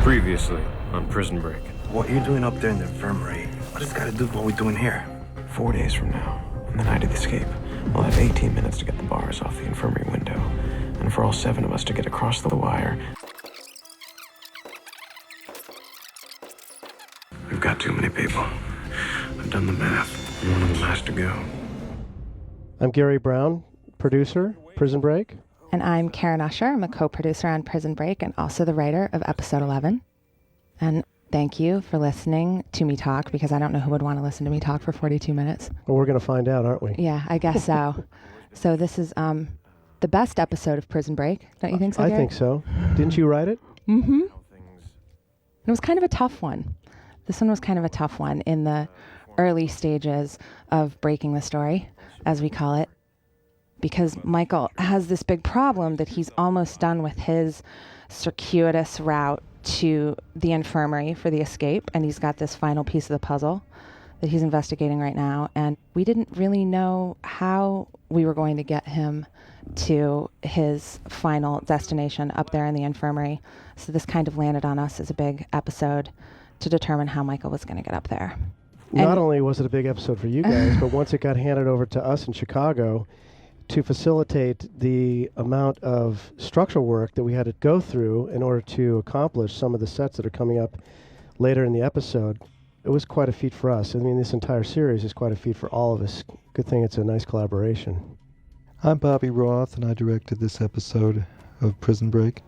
Previously on Prison Break. What are you doing up there in the infirmary? What does it got to do with what we're doing here? 4 days from now, on the night of the escape, we'll have 18 minutes to get the bars off the infirmary window, and for all 7 of us to get across the wire. We've got too many people. I've done the math, and one of them has to go. I'm Garry Brown, producer, Prison Break. And I'm Karyn Usher. I'm a co-producer on Prison Break and also the writer of episode 11. And thank you for listening to me talk, because I don't know who would want to listen to me talk for 42 minutes. Well, we're going to find out, aren't we? Yeah, I guess so. So this is the best episode of Prison Break. Don't you think so, I Garry? think so. Didn't you write it? Mm-hmm. It was kind of a tough one. This one was kind of a tough one in the early stages of breaking the story, as we call it, because Michael has this big problem that he's almost done with his circuitous route to the infirmary for the escape, and he's got this final piece of the puzzle that he's investigating right now, and we didn't really know how we were going to get him to his final destination up there in the infirmary. So this kind of landed on us as a big episode to determine how Michael was going to get up there. Not only was it a big episode for you guys, but once it got handed over to us in Chicago, to facilitate the amount of structural work that we had to go through in order to accomplish some of the sets that are coming up later in the episode, it was quite a feat for us. I mean, this entire series is quite a feat for all of us. Good thing it's a nice collaboration. I'm Bobby Roth, and I directed this episode of Prison Break.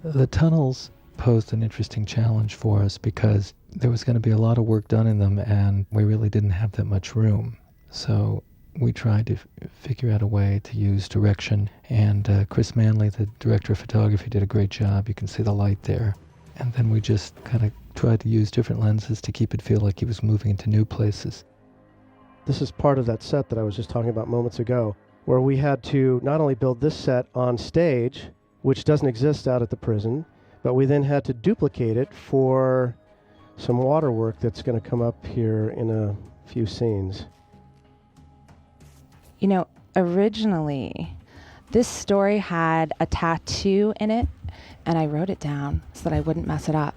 The tunnels posed an interesting challenge for us because there was going to be a lot of work done in them, and we really didn't have that much room. So we tried to figure out a way to use direction, and Chris Manley, the director of photography, did a great job. You can see the light there. And then we just kind of tried to use different lenses to keep it feel like he was moving into new places. This is part of that set that I was just talking about moments ago, where we had to not only build this set on stage, which doesn't exist out at the prison, but we then had to duplicate it for some water work that's going to come up here in a few scenes. You know, originally, this story had a tattoo in it, and I wrote it down so that I wouldn't mess it up.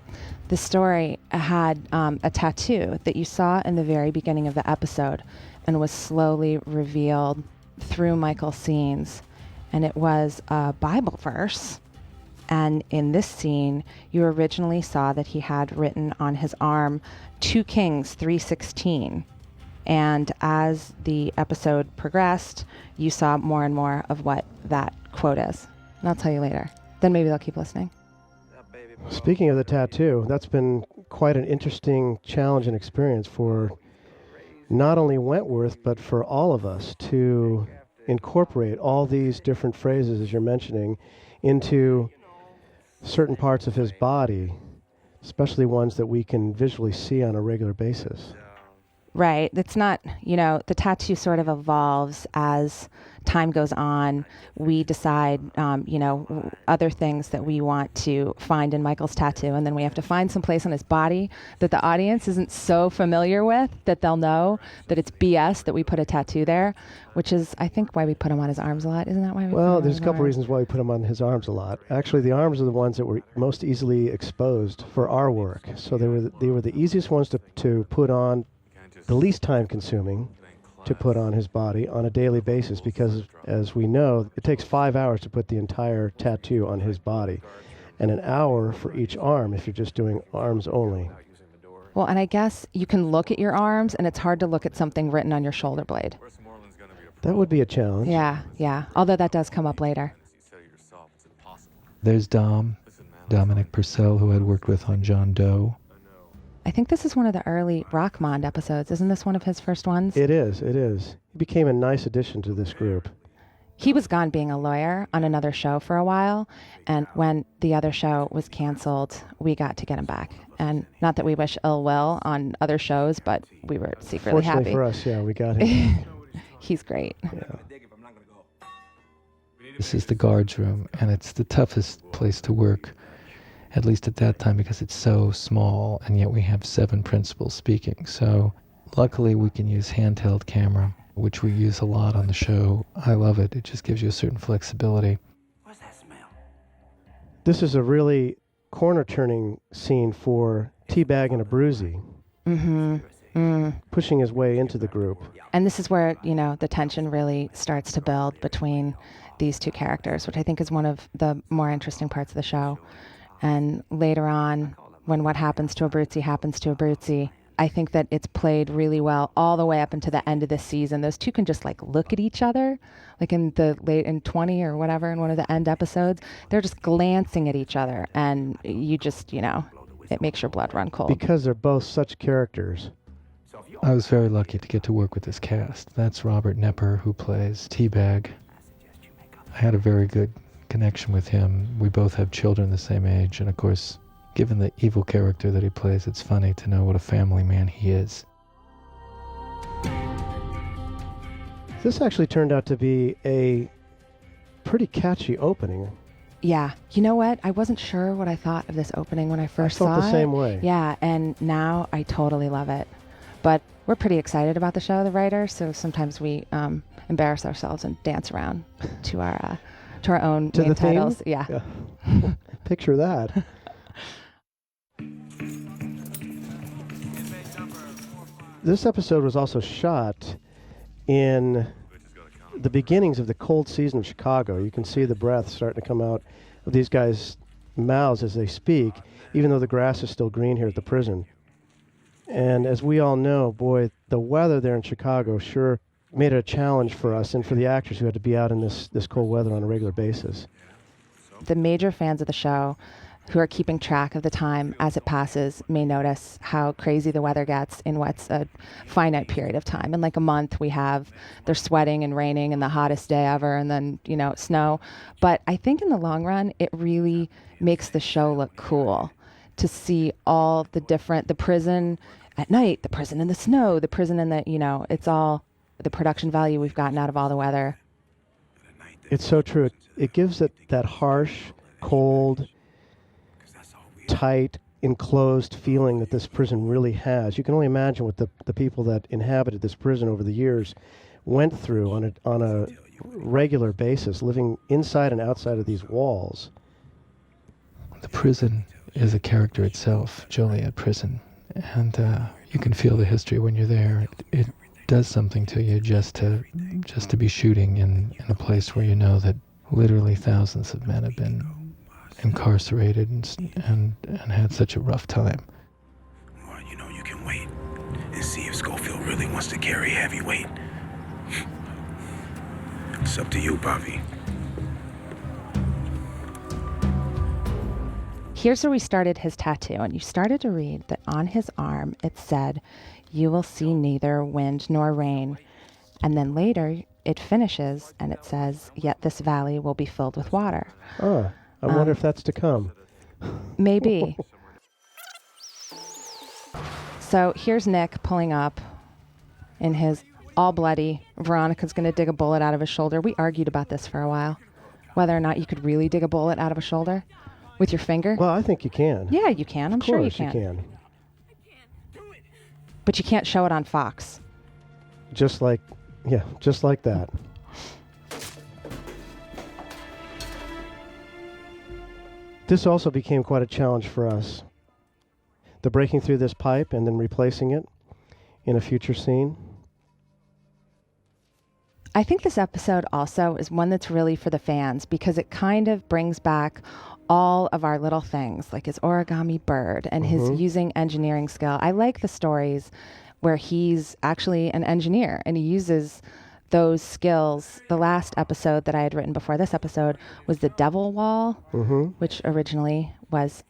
The story had a tattoo that you saw in the very beginning of the episode and was slowly revealed through Michael's scenes, and it was a Bible verse. And in this scene, you originally saw that he had written on his arm 2 Kings 3:16. And as the episode progressed, you saw more and more of what that quote is. And I'll tell you later. Then maybe they'll keep listening. Speaking of the tattoo, that's been quite an interesting challenge and experience for not only Wentworth, but for all of us to incorporate all these different phrases, as you're mentioning, into certain parts of his body, especially ones that we can visually see on a regular basis. Right. It's not, you know, the tattoo sort of evolves as time goes on. We decide, other things that we want to find in Michael's tattoo. And then we have to find some place on his body that the audience isn't so familiar with that they'll know that it's BS that we put a tattoo there, which is, I think, why we put him on his arms a lot. Isn't that why we put him on there's his a couple arms? reasons why we put him on his arms a lot. Actually, the arms are the ones that were most easily exposed for our work. So they were the easiest ones to put on, the least time consuming to put on his body on a daily basis, because as we know, it takes 5 hours to put the entire tattoo on his body and an hour for each arm if you're just doing arms only. Well, and I guess you can look at your arms and it's hard to look at something written on your shoulder blade. That would be a challenge. Yeah. Although that does come up later. There's Dominic Purcell, who I'd worked with on John Doe. I think this is one of the early Rockmond episodes. Isn't this one of his first ones? It is. He became a nice addition to this group. He was gone being a lawyer on another show for a while, and when the other show was canceled, we got to get him back. And not that we wish ill will on other shows, but we were secretly Fortunately happy. for us, yeah, we got him. He's great. Yeah. This is the guards room, and it's the toughest place to work, at least at that time, because it's so small, and yet we have 7 principals speaking. So luckily we can use handheld camera, which we use a lot on the show. I love it. It just gives you a certain flexibility. What's that smell? This is a really corner turning scene for Teabag and a Bruisey. Pushing his way into the group. And this is where, the tension really starts to build between these two characters, which I think is one of the more interesting parts of the show. And later on, when what happens to Abruzzi happens to Abruzzi, I think that it's played really well all the way up into the end of this season. Those two can just look at each other, in 20 or whatever, in one of the end episodes. They're just glancing at each other, and you just, it makes your blood run cold. Because they're both such characters. I was very lucky to get to work with this cast. That's Robert Nepper, who plays Teabag. I had a very good connection with him. We both have children the same age, and of course, given the evil character that he plays, it's funny to know what a family man he is. This actually turned out to be a pretty catchy opening. Yeah. You know what? I wasn't sure what I thought of this opening when I first saw it. I felt the same way. Yeah, and now I totally love it. But we're pretty excited about the show, the writers, so sometimes we embarrass ourselves and dance around to our own to main the titles. Theme? Yeah. Picture that. This episode was also shot in the beginnings of the cold season of Chicago. You can see the breath starting to come out of these guys' mouths as they speak, even though the grass is still green here at the prison. And as we all know, boy, the weather there in Chicago sure made it a challenge for us and for the actors who had to be out in this cold weather on a regular basis. The major fans of the show who are keeping track of the time as it passes may notice how crazy the weather gets in what's a finite period of time. In a month, they're sweating and raining and the hottest day ever, and then, snow. But I think in the long run, it really makes the show look cool to see all the prison at night, the prison in the snow, the prison in the, it's all the production value we've gotten out of all the weather. It's so true. It gives it that harsh, cold, tight, enclosed feeling that this prison really has. You can only imagine what the people that inhabited this prison over the years went through on a regular basis, living inside and outside of these walls. The prison is a character itself, Joliet Prison, and you can feel the history when you're there. It does something to you just to be shooting in a place where you know that literally thousands of men have been incarcerated and had such a rough time. Well, you can wait and see if Schofield really wants to carry heavy weight. It's up to you, Bobby. Here's where we started his tattoo, and you started to read that on his arm it said, "You will see neither wind nor rain." And then later it finishes and it says, "Yet this valley will be filled with water." Oh, I wonder if that's to come. Maybe. So here's Nick pulling up in his all bloody. Veronica's going to dig a bullet out of his shoulder. We argued about this for a while, whether or not you could really dig a bullet out of a shoulder with your finger. Well, I think you can. Yeah, you can. I'm sure you can. Of course you can. But you can't show it on Fox. Just like that. This also became quite a challenge for us. The breaking through this pipe and then replacing it in a future scene. I think this episode also is one that's really for the fans because it kind of brings back all of our little things, like his origami bird and his using engineering skill. I like the stories where he's actually an engineer and he uses those skills. The last episode that I had written before this episode was the Devil Wall, which originally was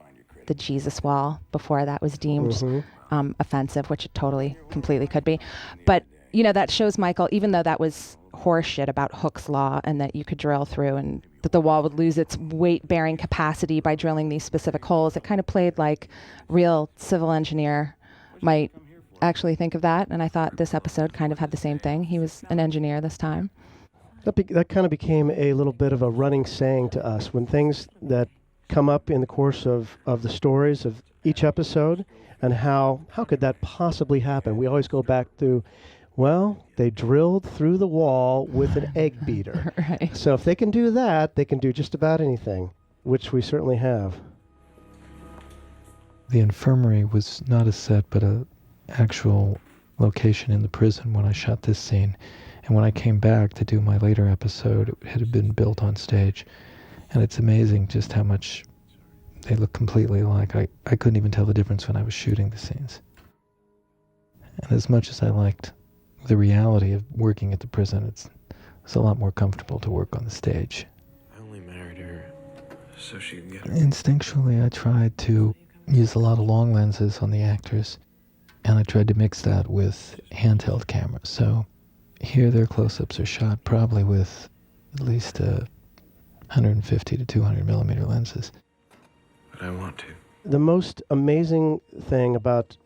the Jesus Wall. Before that was deemed offensive, which it totally, completely could be. But, that shows Michael, even though that was horseshit about Hooke's law and that you could drill through and that the wall would lose its weight-bearing capacity by drilling these specific holes, it kind of played like real civil engineer might actually think of that. And I thought this episode kind of had the same thing. He was an engineer this time. That kind of became a little bit of a running saying to us when things that come up in the course of the stories of each episode and how could that possibly happen? We always go back to, well, they drilled through the wall with an egg beater. Right. So if they can do that, they can do just about anything, which we certainly have. The infirmary was not a set, but a actual location in the prison when I shot this scene. And when I came back to do my later episode, it had been built on stage. And it's amazing just how much they look completely alike. I couldn't even tell the difference when I was shooting the scenes. And as much as I liked the reality of working at the prison, it's a lot more comfortable to work on the stage. I only married her so she could get her. Instinctually, I tried to use a lot of long lenses on the actors, and I tried to mix that with handheld cameras. So here their close-ups are shot probably with at least 150 to 200 millimeter lenses. But I want to. The most amazing thing about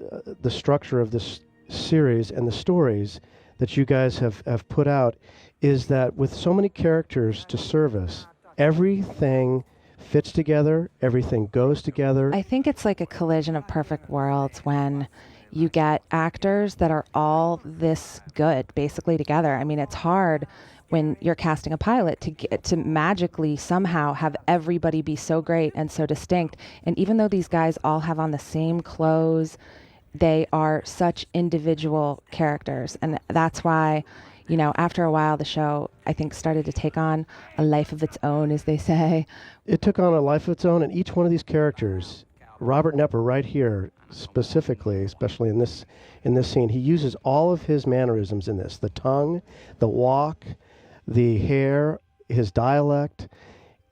the structure of this series and the stories that you guys have put out is that with so many characters to service, everything fits together, everything goes together. I think it's like a collision of perfect worlds when you get actors that are all this good basically together. I mean, it's hard when you're casting a pilot to magically somehow have everybody be so great and so distinct. And even though these guys all have on the same clothes, they are such individual characters. And that's why, you know, after a while, the show, I think, started to take on a life of its own, as they say. It took on a life of its own, and each one of these characters, Robert Knepper right here specifically, especially in this scene, he uses all of his mannerisms in this. The tongue, the walk, the hair, his dialect.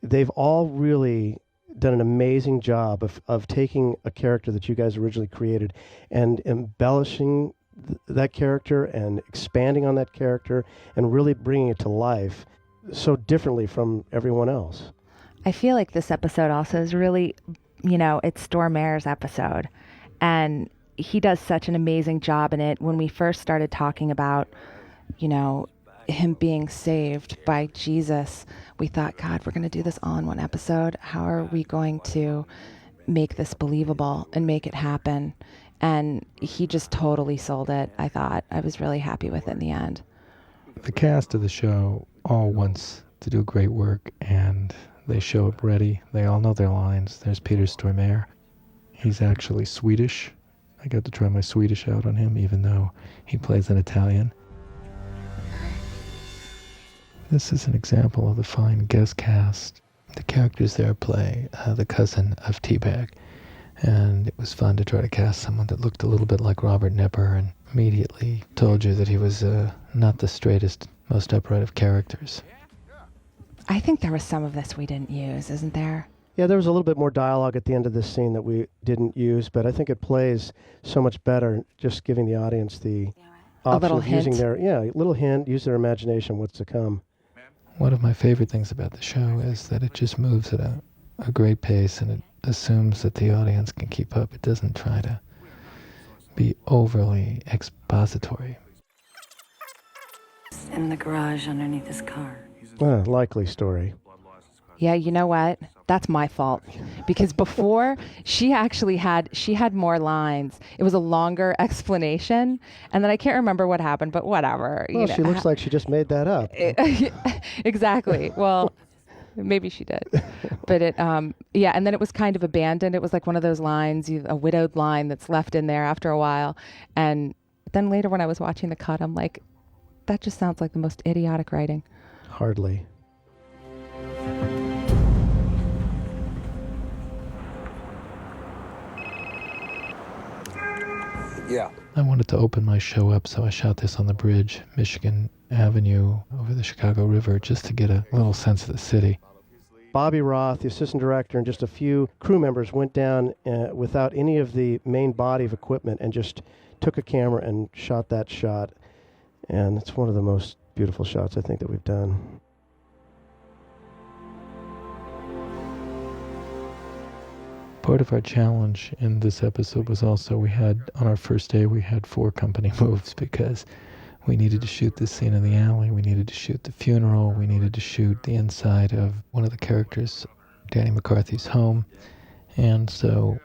They've all really done an amazing job of taking a character that you guys originally created and embellishing that character and expanding on that character and really bringing it to life so differently from everyone else. I feel like this episode also is really, you know, it's Stormare's episode. And he does such an amazing job in it. When we first started talking about, you know, him being saved by Jesus, we thought, God, we're going to do this all in one episode. How are we going to make this believable and make it happen? And he just totally sold it, I thought. I was really happy with it in the end. The cast of the show all wants to do great work, and they show up ready. They all know their lines. There's Peter Stormare. He's actually Swedish. I got to try my Swedish out on him, even though he plays an Italian. This is an example of the fine guest cast. The characters there play the cousin of Teabag, and it was fun to try to cast someone that looked a little bit like Robert Knepper and immediately told you that he was not the straightest, most upright of characters. I think there was some of this we didn't use, isn't there? Yeah, there was a little bit more dialogue at the end of this scene that we didn't use, but I think it plays so much better just giving the audience the option little of using hint. little hint, use their imagination, what's to come. One of my favorite things about the show is that it just moves at a great pace, and it assumes that the audience can keep up. It doesn't try to be overly expository. In the garage underneath his car. Likely story. Yeah, you know what? That's my fault. Because before, she had more lines. It was a longer explanation. And then I can't remember what happened, but whatever. Well, she looks like she just made that up. Exactly. Well, maybe she did. But and then it was kind of abandoned. It was like one of those lines, a widowed line that's left in there after a while. And then later when I was watching the cut, I'm like, that just sounds like the most idiotic writing. Hardly. Yeah. I wanted to open my show up, so I shot this on the bridge, Michigan Avenue, over the Chicago River, just to get a little sense of the city. Bobby Roth, the assistant director, and just a few crew members went down without any of the main body of equipment and just took a camera and shot that shot. And it's one of the most beautiful shots I think that we've done. Part of our challenge in this episode was also on our first day, we had 4 company moves because we needed to shoot this scene in the alley, we needed to shoot the funeral, we needed to shoot the inside of one of the characters, Danny McCarthy's home, and so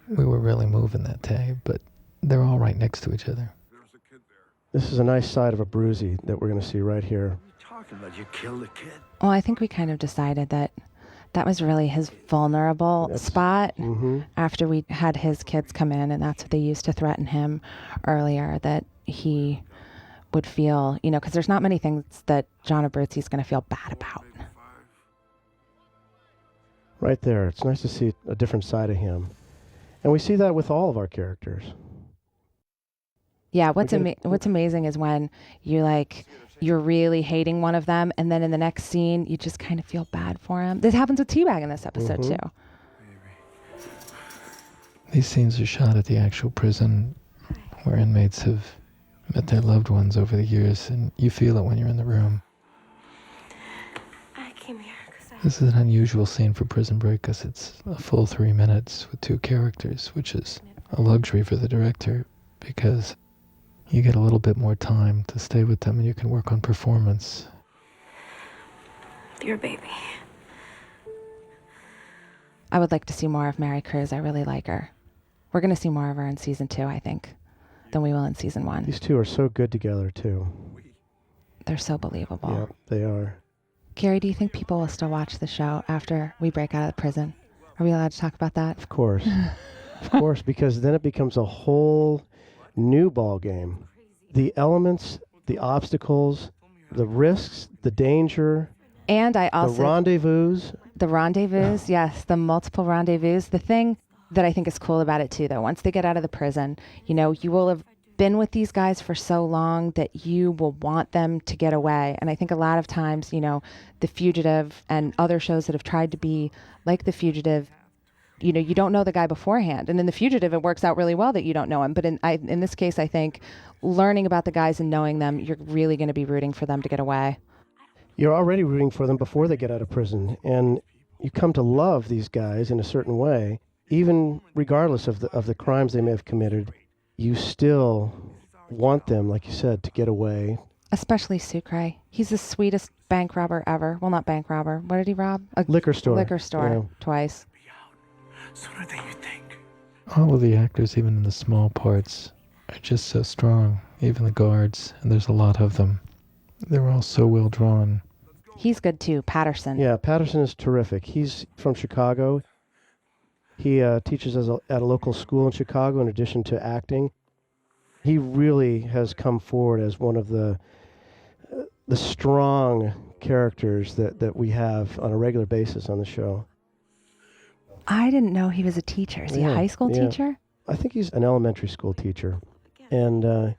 we were really moving that day, but they're all right next to each other. This is a nice side of a bruisey that we're going to see right here. Talking about you killed a kid. Well, I think we kind of decided that That was really his vulnerable spot Mm-hmm. after we had his kids come in, and that's what they used to threaten him earlier, that he would feel, because there's not many things that John Abruzzi's going to feel bad about. Right there. It's nice to see a different side of him. And we see that with all of our characters. Yeah, what's amazing is when you're really hating one of them, and then in the next scene, you just kind of feel bad for him. This happens with Teabag in this episode, Mm-hmm. too. These scenes are shot at the actual prison where inmates have met their loved ones over the years, and you feel it when you're in the room. I came here because This is an unusual scene for Prison Break because it's a full 3 minutes with 2 characters, which is a luxury for the director because you get a little bit more time to stay with them and you can work on performance. Your baby. I would like to see more of Mary Cruz. I really like her. We're going to see more of her in season 2, I think, than we will in season 1. These two are so good together, too. They're so believable. Yeah, they are. Gary, do you think people will still watch the show after we break out of the prison? Are we allowed to talk about that? Of course. Of course, because then it becomes a whole new ball game. The elements, the obstacles, the risks, the danger, And I also... the rendezvous. The rendezvous, yes, the multiple rendezvous. The thing that I think is cool about it too, though, once they get out of the prison, you will have been with these guys for so long that you will want them to get away. And I think a lot of times, The Fugitive and other shows that have tried to be like The Fugitive, you don't know the guy beforehand. And in The Fugitive, it works out really well that you don't know him. But in this case, I think learning about the guys and knowing them, you're really going to be rooting for them to get away. You're already rooting for them before they get out of prison. And you come to love these guys in a certain way, even regardless of the crimes they may have committed. You still want them, like you said, to get away. Especially Sucre. He's the sweetest bank robber ever. Well, not bank robber. What did he rob? A Liquor store. Liquor store, Yeah. twice. Sooner than you think. All of the actors, even in the small parts, are just so strong. Even the guards, and there's a lot of them. They're all so well drawn. He's good too, Patterson. Yeah, Patterson is terrific. He's from Chicago. He teaches at a local school in Chicago in addition to acting. He really has come forward as one of the strong characters that we have on a regular basis on the show. I didn't know he was a teacher. Is he a high school teacher? I think he's an elementary school teacher. And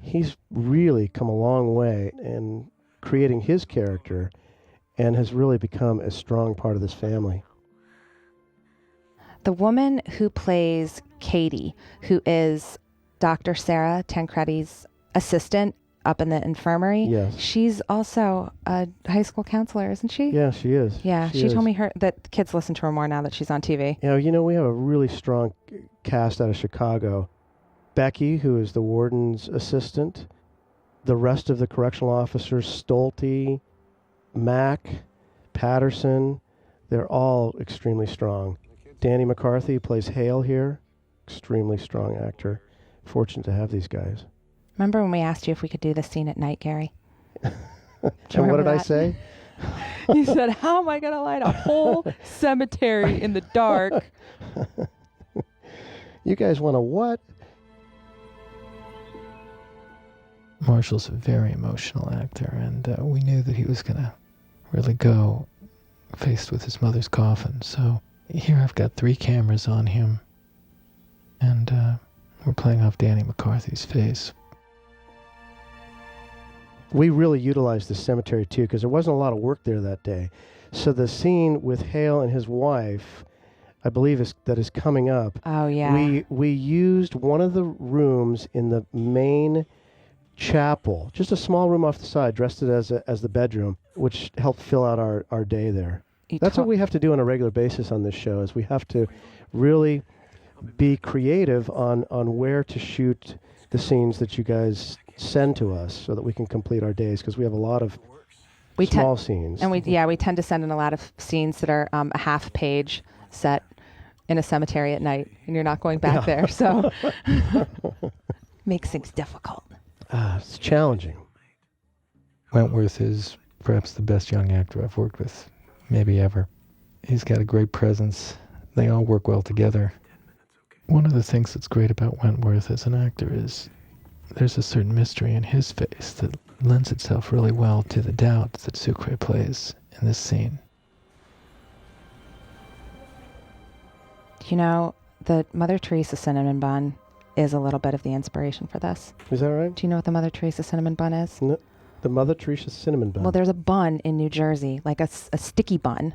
he's really come a long way in creating his character and has really become a strong part of this family. The woman who plays Katie, who is Dr. Sarah Tancredi's assistant up in the infirmary, Yes. she's also a high school counselor, isn't she? Yeah, she is. Yeah, she told me that kids listen to her more now that she's on TV. We have a really strong cast out of Chicago. Becky, who is the warden's assistant, the rest of the correctional officers, Stolte, Mack, Patterson, they're all extremely strong. Danny McCarthy plays Hale here, extremely strong actor. Fortunate to have these guys. Remember when we asked you if we could do this scene at night, Gary? And what did I say? You said, how am I going to light a whole cemetery in the dark? You guys want a what? Marshall's a very emotional actor, and we knew that he was going to really go faced with his mother's coffin. So here I've got 3 cameras on him, and we're playing off Danny McCarthy's face. We really utilized the cemetery too because there wasn't a lot of work there that day. So the scene with Hale and his wife, I believe is coming up. Oh, yeah. We used one of the rooms in the main chapel, just a small room off the side, dressed it as the bedroom, which helped fill out our day there. That's what we have to do on a regular basis on this show, is we have to really be creative on where to shoot the scenes that you guys send to us so that we can complete our days, because we have a lot of small scenes. And we tend to send in a lot of scenes that are a half page set in a cemetery at night, and you're not going back there, so makes things difficult. It's challenging. Wentworth is perhaps the best young actor I've worked with, maybe ever. He's got a great presence. They all work well together. One of the things that's great about Wentworth as an actor is there's a certain mystery in his face that lends itself really well to the doubt that Sucre plays in this scene. You know, the Mother Teresa cinnamon bun is a little bit of the inspiration for this. Is that right? Do you know what the Mother Teresa cinnamon bun is? No, the Mother Teresa cinnamon bun. Well, there's a bun in New Jersey, like a sticky bun,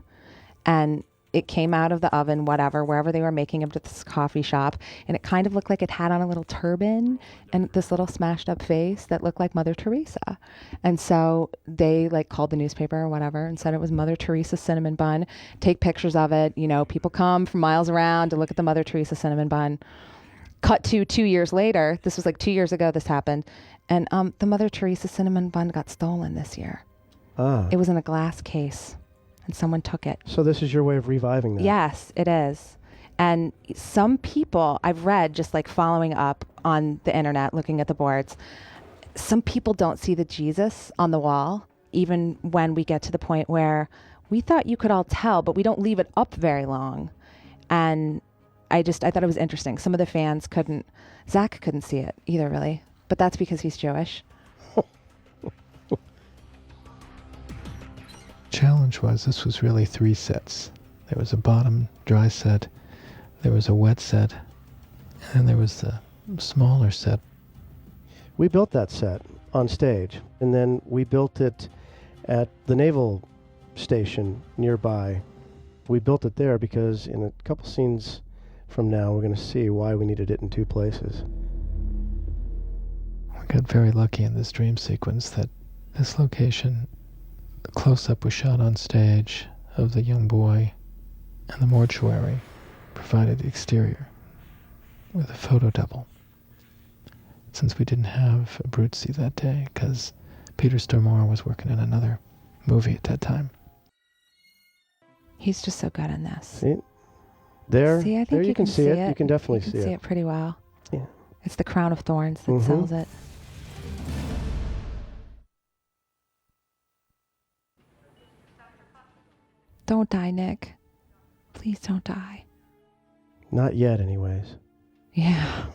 and it came out of the oven, wherever they were making it at this coffee shop, and it kind of looked like it had on a little turban and this little smashed up face that looked like Mother Teresa. And so they like called the newspaper or whatever and said it was Mother Teresa cinnamon bun. Take pictures of it. You know, people come from miles around to look at the Mother Teresa cinnamon bun. Cut to 2 years later. This was like 2 years ago this happened. And the Mother Teresa cinnamon bun got stolen this year. Ah. It was in a glass case. And someone took it. So this is your way of reviving that? Yes, it is. And some people, I've read, just like following up on the internet, looking at the boards, some people don't see the Jesus on the wall, even when we get to the point where we thought you could all tell, but we don't leave it up very long. And I thought it was interesting. Some of the fans Zach couldn't see it either, really. But that's because he's Jewish. Challenge was this was really 3 sets. There was a bottom dry set, there was a wet set, and there was the smaller set. We built that set on stage, and then we built it at the naval station nearby. We built it there because in a couple scenes from now we're going to see why we needed it in 2 places. We got very lucky in this dream sequence that this location, the close-up was shot on stage of the young boy, and the mortuary provided the exterior with a photo double. Since we didn't have a Abruzzi that day, because Peter Stormare was working in another movie at that time. He's just so good in this. See? There, See, I think there you can see it. You can definitely see it pretty well. Yeah. It's the crown of thorns that sells it. Don't die, Nick. Please don't die. Not yet, anyways. Yeah.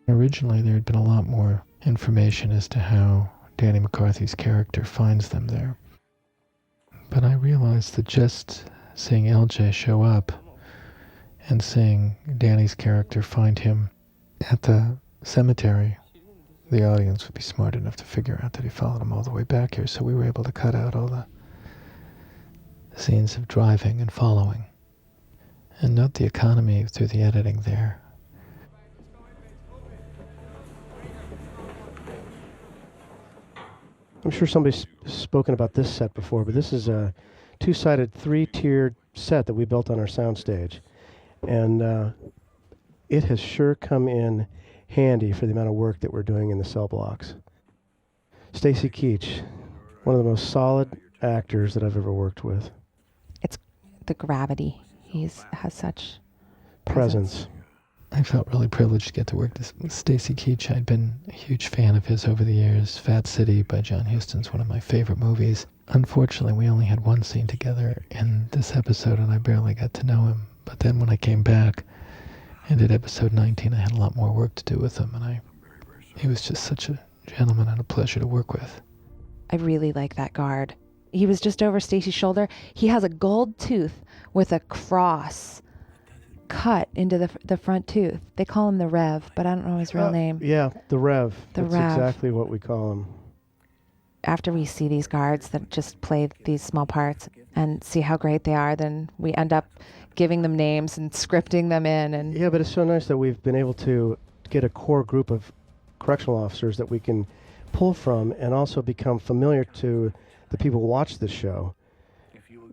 Originally, there had been a lot more information as to how Danny McCarthy's character finds them there. But I realized that just seeing LJ show up and seeing Danny's character find him at the cemetery, the audience would be smart enough to figure out that he followed him all the way back here, so we were able to cut out all the scenes of driving and following. And note the economy through the editing there. I'm sure somebody's spoken about this set before, but this is a 2-sided, 3-tiered set that we built on our soundstage. And it has sure come in handy for the amount of work that we're doing in the cell blocks. Stacy Keach, one of the most solid actors that I've ever worked with. It's the gravity. Has such Presence. I felt really privileged to get to work with Stacy Keach. I'd been a huge fan of his over the years. Fat City by John Huston's one of my favorite movies. Unfortunately, we only had one scene together in this episode, and I barely got to know him. But then when I came back and did episode 19, I had a lot more work to do with him, and he was just such a gentleman and a pleasure to work with. I really like that guard. He was just over Stacy's shoulder. He has a gold tooth with a cross cut into the front tooth. They call him the Rev, but I don't know his real name. Yeah, the Rev. That's exactly what we call him. After we see these guards that just play these small parts and see how great they are, then we end up giving them names and scripting them in. And yeah, but it's so nice that we've been able to get a core group of correctional officers that we can pull from and also become familiar to the people who watch this show.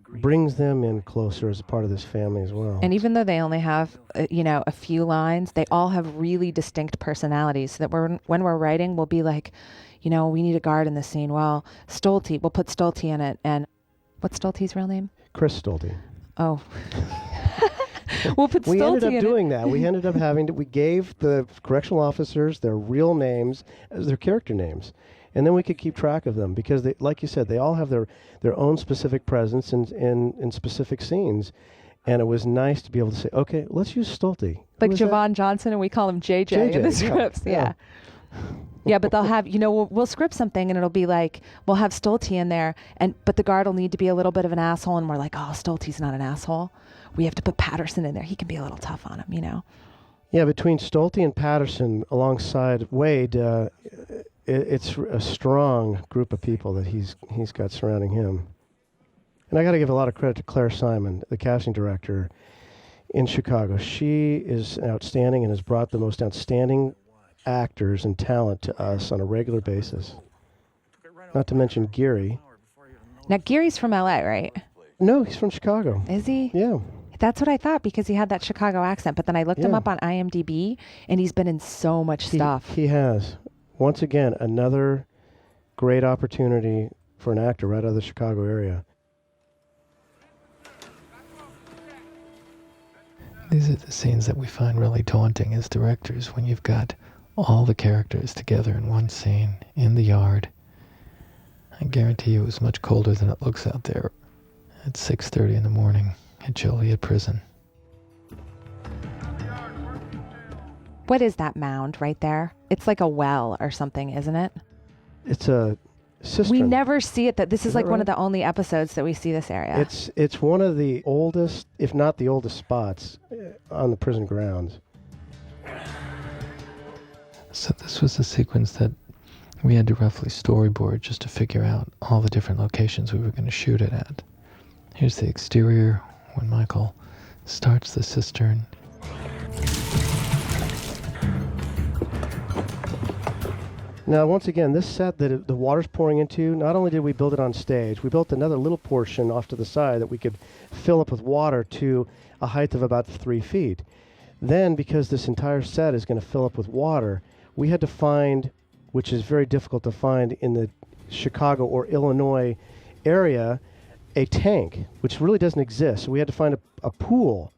Brings them in closer as a part of this family as well. And even though they only have, a few lines, they all have really distinct personalities. So that when we're writing, we'll be like, we need a guard in this scene. Well, Stolte, we'll put Stolte in it. And what's Stolte's real name? Chris Stolte. Oh. We'll put Stolte in it. We ended up doing that. We ended up we gave the correctional officers their real names as their character names. And then we could keep track of them because, they, like you said, they all have their own specific presence in specific scenes. And it was nice to be able to say, okay, let's use Stolte. Like Who is that? Javon Johnson, and we call him JJ in the yeah, scripts. yeah. Yeah, but they'll have, we'll script something and it'll be like, we'll have Stolte in there, but the guard will need to be a little bit of an asshole, and we're like, oh, Stolte's not an asshole. We have to put Patterson in there. He can be a little tough on him, Yeah, between Stolte and Patterson alongside Wade, it's a strong group of people that he's got surrounding him. And I got to give a lot of credit to Claire Simon, the casting director in Chicago. She is outstanding and has brought the most outstanding actors and talent to us on a regular basis. Not to mention Garry. Now, Gary's from LA, right? No, he's from Chicago. Is he? Yeah. That's what I thought, because he had that Chicago accent. But then I looked him up on IMDb, and he's been in so much stuff. He has. Once again, another great opportunity for an actor right out of the Chicago area. These are the scenes that we find really daunting as directors, when you've got all the characters together in one scene in the yard. I guarantee you it was much colder than it looks out there at 6:30 in the morning at Joliet Prison. What is that mound right there? It's like a well or something, isn't it? It's a cistern. We never see it. This is like that one of right? the only episodes that we see this area. It's one of the oldest, if not the oldest spots on the prison grounds. So this was a sequence that we had to roughly storyboard just to figure out all the different locations we were going to shoot it at. Here's the exterior when Michael starts the cistern. Now, once again, this set that the water's pouring into, not only did we build it on stage, we built another little portion off to the side that we could fill up with water to a height of about 3 feet. Then, because this entire set is going to fill up with water, we had to find, which is very difficult to find in the Chicago or Illinois area, a tank, which really doesn't exist. So we had to find a pool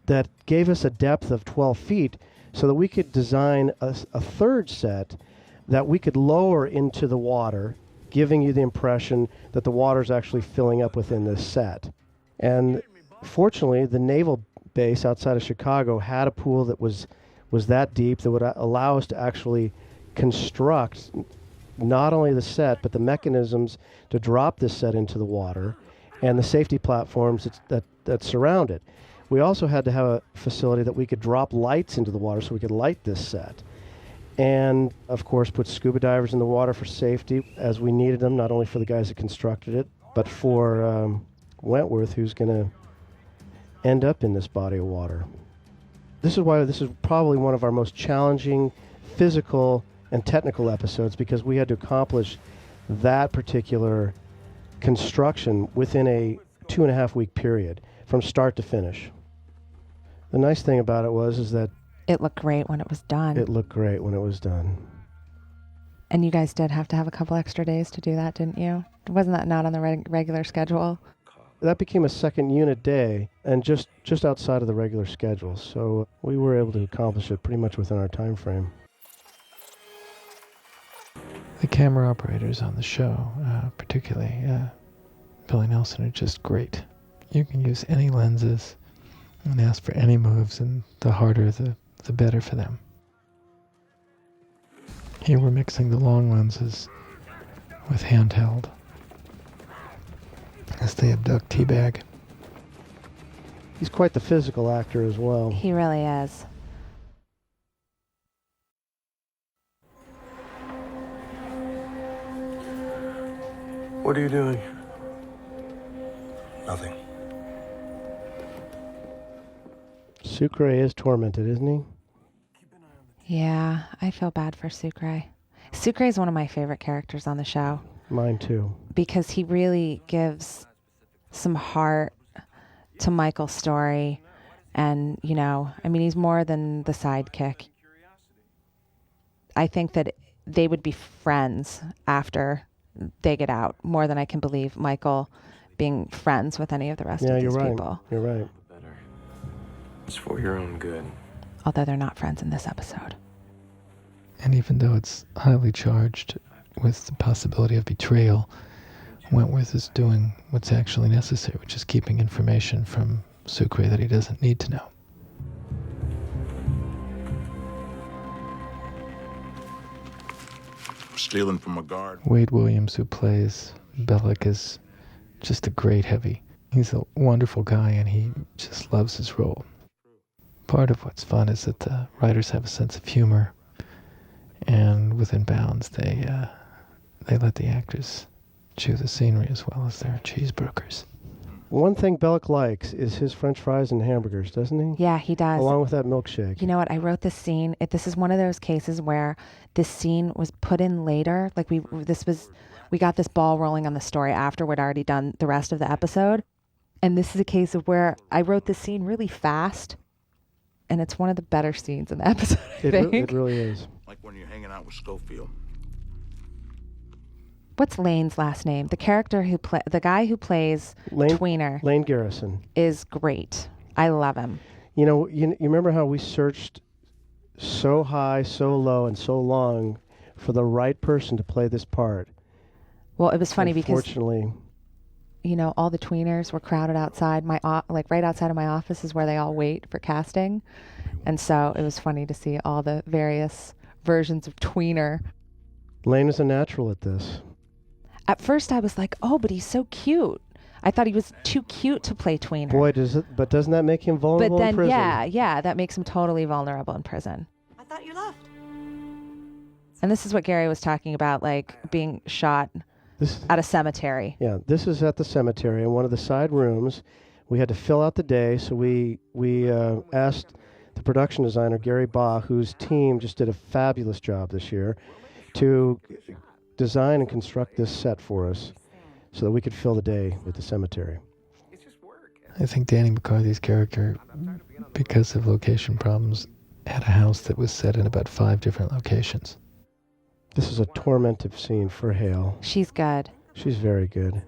that gave us a depth of 12 feet so that we could design a third set that we could lower into the water, giving you the impression that the water's actually filling up within this set. And fortunately, the naval base outside of Chicago had a pool that was that deep that would allow us to actually construct not only the set, but the mechanisms to drop this set into the water and the safety platforms that surround it. We also had to have a facility that we could drop lights into the water so we could light this set. And, of course, put scuba divers in the water for safety as we needed them, not only for the guys that constructed it, but for Wentworth, who's going to end up in this body of water. This is why this is probably one of our most challenging physical and technical episodes, because we had to accomplish that particular construction within a 2.5-week period from start to finish. The nice thing about it is that it looked great when it was done. it looked great when it was done. And you guys did have to have a couple extra days to do that, didn't you? Wasn't that not on the regular schedule? That became a second unit day and just outside of the regular schedule. So we were able to accomplish it pretty much within our time frame. The camera operators on the show, particularly Billy Nelson, are just great. You can use any lenses and ask for any moves, and the harder, the better for them. Here we're mixing the long lenses with handheld as they abduct Teabag. He's quite the physical actor as well. He really is. What are you doing? Nothing. Sucre is tormented, isn't he? Yeah, I feel bad for Sucre. Sucre is one of my favorite characters on the show Mine too. because he really gives some heart to Michael's story. And, he's more than the sidekick. I think that they would be friends after they get out, more than I can believe Michael being friends with any of the rest of these people. You're right. Better. It's for your own good. Although they're not friends in this episode. And even though it's highly charged, with the possibility of betrayal, Wentworth is doing what's actually necessary, which is keeping information from Sucre that he doesn't need to know. Stealing from a guard. Wade Williams, who plays Bellick, is just a great heavy. He's a wonderful guy, and he just loves his role. Part of what's fun is that the writers have a sense of humor, and within bounds, they let the actors chew the scenery as well as their cheeseburgers. One thing Bellick likes is his French fries and hamburgers, doesn't he? Yeah, he does. Along with that milkshake. You know what? I wrote this scene. This is one of those cases where this scene was put in later. Like we got this ball rolling on the story after we'd already done the rest of the episode. And this is a case of where I wrote this scene really fast. And it's one of the better scenes in the episode, I think. It really is. Like when you're hanging out with Schofield. What's Lane's last name? The character the guy who plays Tweener. Lane Garrison. Is great. I love him. You know, you remember how we searched so high, so low, and so long for the right person to play this part? Well, it was funny because, unfortunately, you know, all the tweeners were crowded outside right outside of my office is where they all wait for casting. And so it was funny to see all the various versions of Tweener. Lane is a natural at this. At first I was like, oh, but he's so cute. I thought he was too cute to play Tweener. Boy, but doesn't that make him vulnerable in prison? yeah, that makes him totally vulnerable in prison. I thought you left. And this is what Garry was talking about, like being shot at a cemetery. Yeah, this is at the cemetery in one of the side rooms. We had to fill out the day, so we asked the production designer, Gary Baugh, whose team just did a fabulous job this year, to design and construct this set for us so that we could fill the day with the cemetery. I think Danny McCarthy's character, because of location problems, had a house that was set in about 5 different locations. This is a tormentive scene for Hale. She's good. She's very good.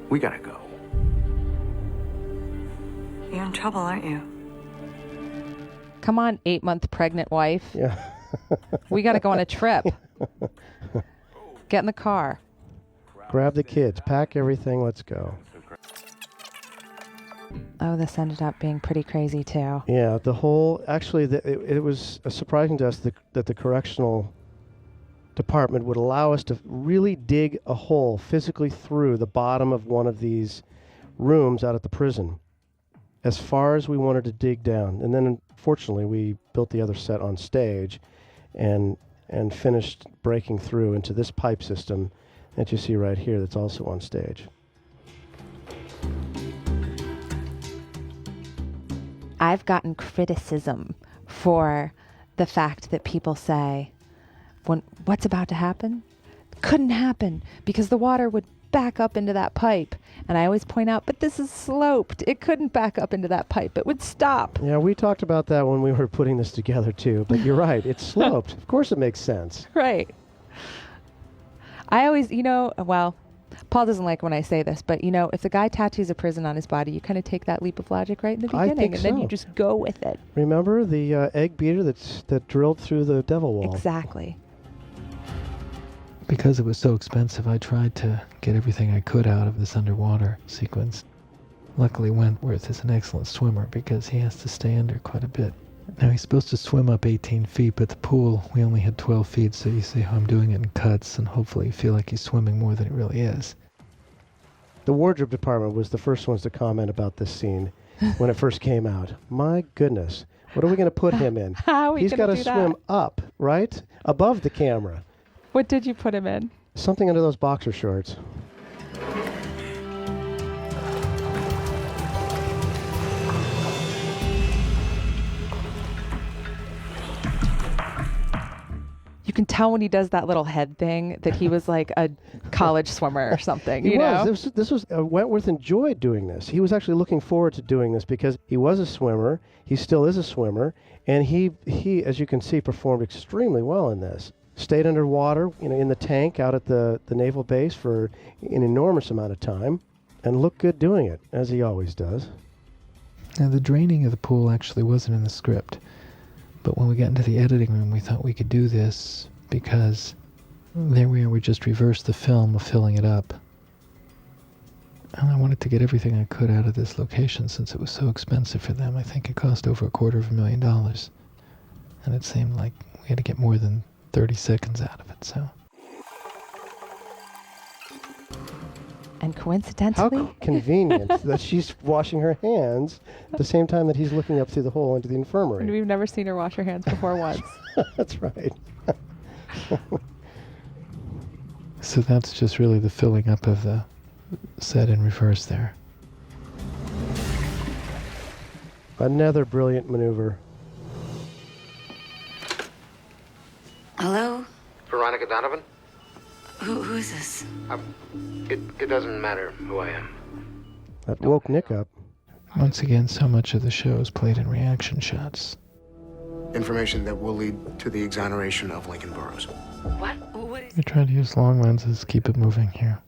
We gotta go. You're in trouble, aren't you? Come on, 8-month pregnant wife. Yeah. We got to go on a trip. Get in the car. Grab the kids. Pack everything. Let's go. Oh, this ended up being pretty crazy, too. Yeah, it was surprising to us that the correctional department would allow us to really dig a hole physically through the bottom of one of these rooms out at the prison, as far as we wanted to dig down. And then, fortunately, we built the other set on stage and finished breaking through into this pipe system that you see right here that's also on stage. I've gotten criticism for the fact that people say, what's about to happen? Couldn't happen because the water would back up into that pipe. And I always point out, but this is sloped. It couldn't back up into that pipe. It would stop. Yeah, we talked about that when we were putting this together too, but you're right. It's sloped. Of course it makes sense. Right. I always, Paul doesn't like when I say this, but if the guy tattoos a prison on his body, you kind of take that leap of logic right in the beginning, I think and then you just go with it. Remember the egg beater that drilled through the devil wall? Exactly. Because it was so expensive, I tried to get everything I could out of this underwater sequence. Luckily, Wentworth is an excellent swimmer because he has to stay under quite a bit. Now, he's supposed to swim up 18 feet, but the pool, we only had 12 feet, so you see how I'm doing it in cuts, and hopefully you feel like he's swimming more than he really is. The wardrobe department was the first ones to comment about this scene when it first came out. My goodness, what are we going to put him in? How are we He's got to do swim that? up, right? Above the camera. What did you put him in? Something under those boxer shorts. You can tell when he does that little head thing that he was like a college swimmer or something. He was. This was Wentworth enjoyed doing this. He was actually looking forward to doing this because he was a swimmer. He still is a swimmer, and he as you can see, performed extremely well in this. Stayed underwater, in the tank out at the naval base for an enormous amount of time, and looked good doing it, as he always does. Now, the draining of the pool actually wasn't in the script, But when we got into the editing room, we thought we could do this because there we are, we just reversed the film of filling it up. And I wanted to get everything I could out of this location since it was so expensive for them. I think it cost over $250,000. And it seemed like we had to get more than 30 seconds out of it, so. And How coincidentally, convenient that she's washing her hands at the same time that he's looking up through the hole into the infirmary. and we've never seen her wash her hands before once. That's right. So that's just really the filling up of the set in reverse there. Another brilliant maneuver. Hello? Veronica Donovan? Who is this? It doesn't matter who I am. That woke Nick up. Once again, so much of the show is played in reaction shots. Information that will lead to the exoneration of Lincoln Burrows. What? What is We try to use long lenses, keep it moving here.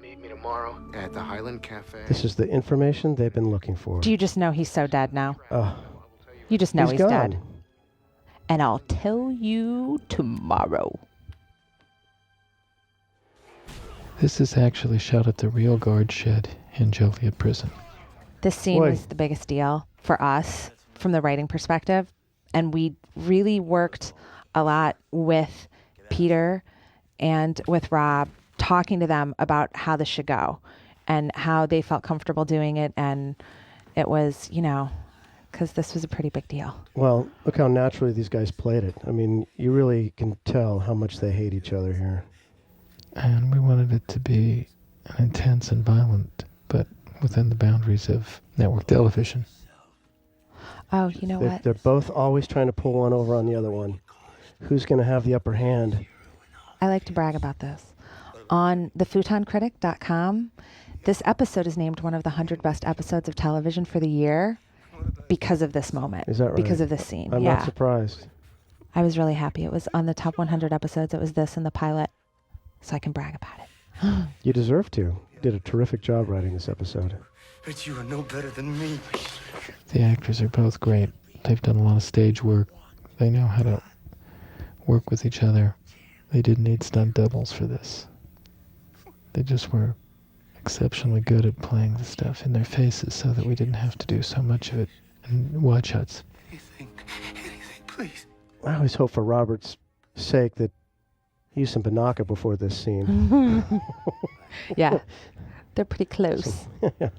Meet me tomorrow at the Highland Cafe. This is the information they've been looking for. Do you just know he's so dead now? Oh, You just know he's gone. dead. And I'll tell you tomorrow. This is actually shot at the real guard shed in Joliet Prison. This scene Boy. was the biggest deal for us from the writing perspective. And we really worked a lot with Peter and with Rob, talking to them about how this should go and how they felt comfortable doing it. And it was, because this was a pretty big deal. Well, look how naturally these guys played it. I mean, you really can tell how much they hate each other here. And we wanted it to be intense and violent, but within the boundaries of network television. Oh, you know what? They're both always trying to pull one over on the other one. Who's going to have the upper hand? I like to brag about this. On thefutoncritic.com, this episode is named one of the 100 best episodes of television for the year because of this moment. Is that right? Because of this scene. I'm yeah. not surprised. I was really happy. It was on the top 100 episodes. It was this and the pilot. So I can brag about it. You deserve to. You did a terrific job writing this episode. But you are no better than me. The actors are both great. They've done a lot of stage work. They know how to work with each other. They didn't need stunt doubles for this. They just were exceptionally good at playing the stuff in their faces so that we didn't have to do so much of it in wide shots. Anything, please. I always hope for Robert's sake that he used some Banaka before this scene. Yeah. They're pretty close. Yeah.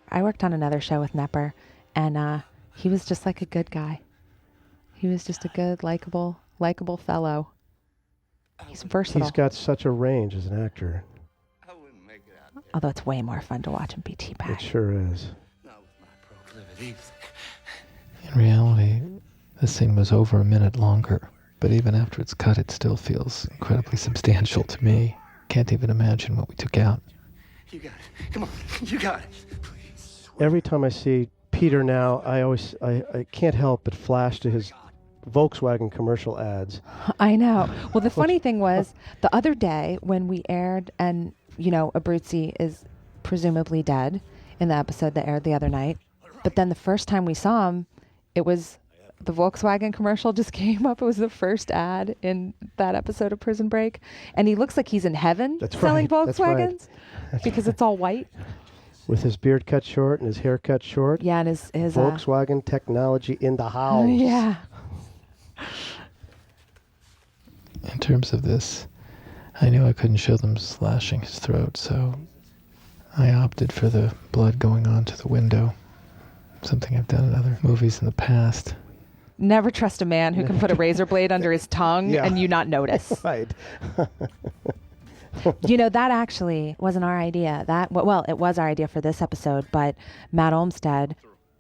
I worked on another show with Nepper, and he was just like a good guy. He was just a good, likable fellow. He's versatile. He's got such a range as an actor. Although it's way more fun to watch him be It teabagged. sure is. In reality, this scene was over a minute longer, but even after it's cut, it still feels incredibly substantial to me. Can't even imagine what we took out. You got it. Come on. You got it. Every time I see Peter now, I can't help but flash to his Volkswagen commercial ads. I know. Well, the funny thing was, the other day when we aired, and, Abruzzi is presumably dead in the episode that aired the other night, but then the first time we saw him, it was the Volkswagen commercial just came up. It was the first ad in that episode of Prison Break. And he looks like he's in heaven selling right. That's right. Volkswagens because it's all white. With his beard cut short and his hair cut short. Yeah, and his Volkswagen technology in the house. Yeah. In terms of this, I knew I couldn't show them slashing his throat, so I opted for the blood going onto the window. Something I've done in other movies in the past. Never trust a man who can put a razor blade under his tongue and you not notice. Right. That actually wasn't our idea. It was our idea for this episode, but Matt Olmstead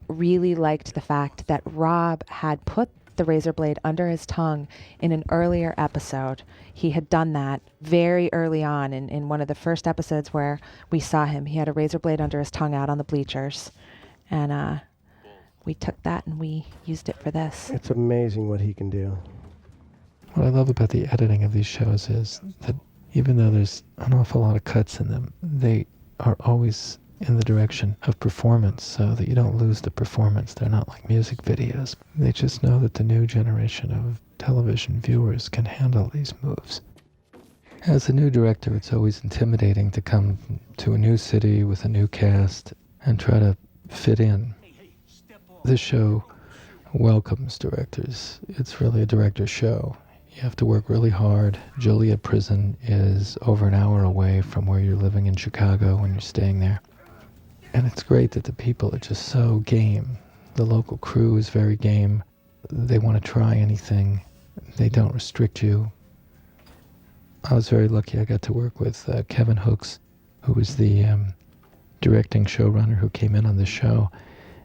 really liked the fact that Rob had put the razor blade under his tongue in an earlier episode. He had done that very early on in one of the first episodes where we saw him. He had a razor blade under his tongue out on the bleachers. And we took that and we used it for this. It's amazing what he can do. What I love about the editing of these shows is that even though there's an awful lot of cuts in them, they are always in the direction of performance so that you don't lose the performance. They're not like music videos. They just know that the new generation of television viewers can handle these moves. As a new director, it's always intimidating to come to a new city with a new cast and try to fit in. This show welcomes directors. It's really a director's show. You have to work really hard. Joliet Prison is over an hour away from where you're living in Chicago when you're staying there. And it's great that the people are just so game. The local crew is very game. They want to try anything. They don't restrict you. I was very lucky I got to work with Kevin Hooks, who was the directing showrunner who came in on the show,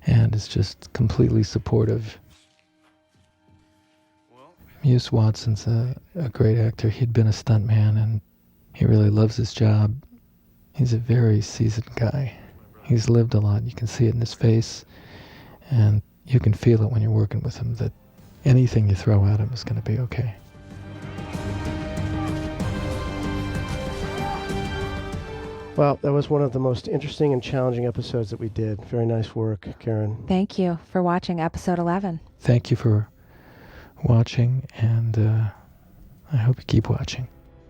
and is just completely supportive. Muse Watson's a great actor. He'd been a stuntman, and he really loves his job. He's a very seasoned guy. He's lived a lot. You can see it in his face, and you can feel it when you're working with him that anything you throw at him is going to be okay. Well, that was one of the most interesting and challenging episodes that we did. Very nice work, Karyn. Thank you for watching episode 11. Thank you for watching, and I hope you keep watching.